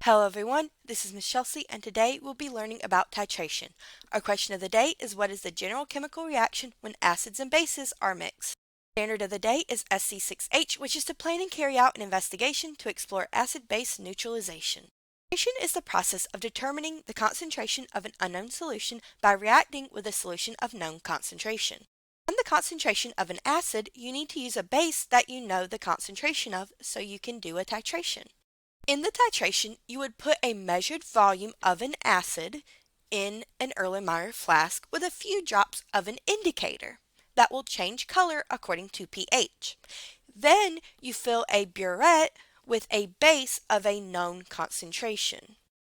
Hello everyone, this is Miss Chelsea and today we'll be learning about titration. Our question of the day is what is the general chemical reaction when acids and bases are mixed? Standard of the day is SC6H, which is to plan and carry out an investigation to explore acid-base neutralization. Titration is the process of determining the concentration of an unknown solution by reacting with a solution of known concentration. On the concentration of an acid, you need to use a base that you know the concentration of so you can do a titration. In the titration, you would put a measured volume of an acid in an Erlenmeyer flask with a few drops of an indicator that will change color according to pH. Then you fill a burette with a base of a known concentration.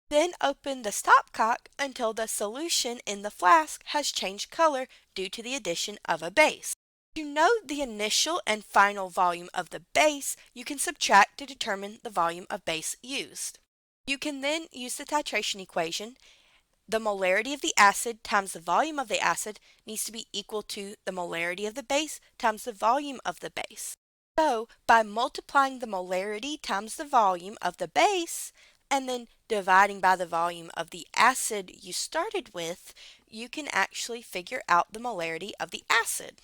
Then open the stopcock until the solution in the flask has changed color due to the addition of a base. To know the initial and final volume of the base, you can subtract to determine the volume of base used. You can then use the titration equation. The molarity of the acid times the volume of the acid needs to be equal to the molarity of the base times the volume of the base. So, by multiplying the molarity times the volume of the base, and then dividing by the volume of the acid you started with, you can actually figure out the molarity of the acid.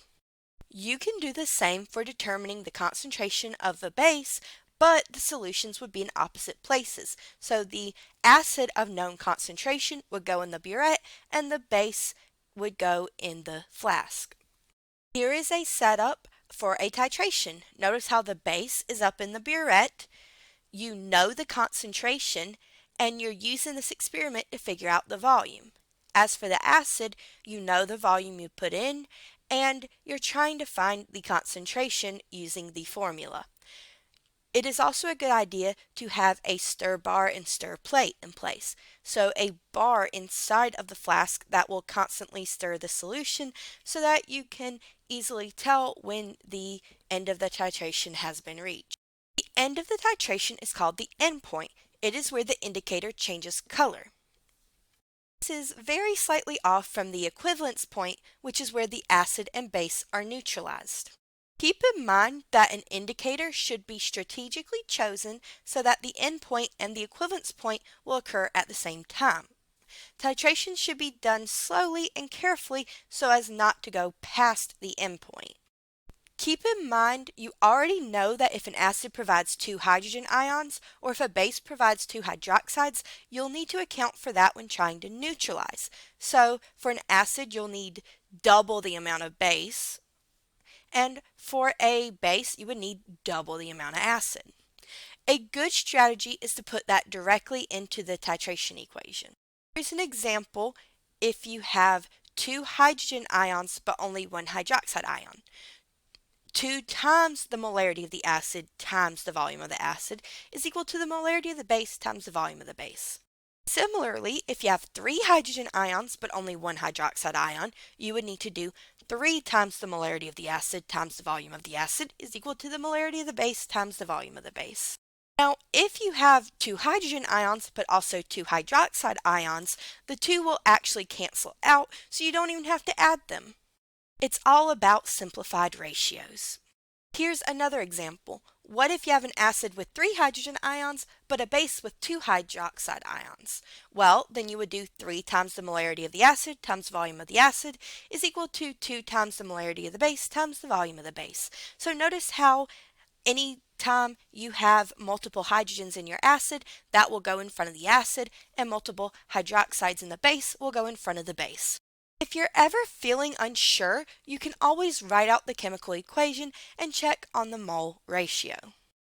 You can do the same for determining the concentration of the base, but the solutions would be in opposite places. So the acid of known concentration would go in the burette and the base would go in the flask. Here is a setup for a titration. Notice how the base is up in the burette. You know the concentration and you're using this experiment to figure out the volume. As for the acid, you know the volume you put in and you're trying to find the concentration using the formula. It is also a good idea to have a stir bar and stir plate in place. So a bar inside of the flask that will constantly stir the solution so that you can easily tell when the end of the titration has been reached. The end of the titration is called the end point. It is where the indicator changes color. This is very slightly off from the equivalence point, which is where the acid and base are neutralized. Keep in mind that an indicator should be strategically chosen so that the endpoint and the equivalence point will occur at the same time. Titration should be done slowly and carefully so as not to go past the endpoint. Keep in mind you already know that if an acid provides 2 hydrogen ions or if a base provides 2 hydroxides, you'll need to account for that when trying to neutralize. So for an acid you'll need double the amount of base, and for a base you would need double the amount of acid. A good strategy is to put that directly into the titration equation. Here's an example if you have 2 hydrogen ions but only 1 hydroxide ion. 2 times the molarity of the acid times the volume of the acid is equal to the molarity of the base times the volume of the base. Similarly, if you have 3 hydrogen ions but only 1 hydroxide ion, you would need to do 3 times the molarity of the acid times the volume of the acid is equal to the molarity of the base times the volume of the base. Now, if you have 2 hydrogen ions but also 2 hydroxide ions, the 2 will actually cancel out, so you don't even have to add them. It's all about simplified ratios. Here's another example. What if you have an acid with 3 hydrogen ions but a base with 2 hydroxide ions? Well, then you would do 3 times the molarity of the acid times the volume of the acid is equal to 2 times the molarity of the base times the volume of the base. So notice how any time you have multiple hydrogens in your acid, that will go in front of the acid, and multiple hydroxides in the base will go in front of the base. If you're ever feeling unsure, you can always write out the chemical equation and check on the mole ratio.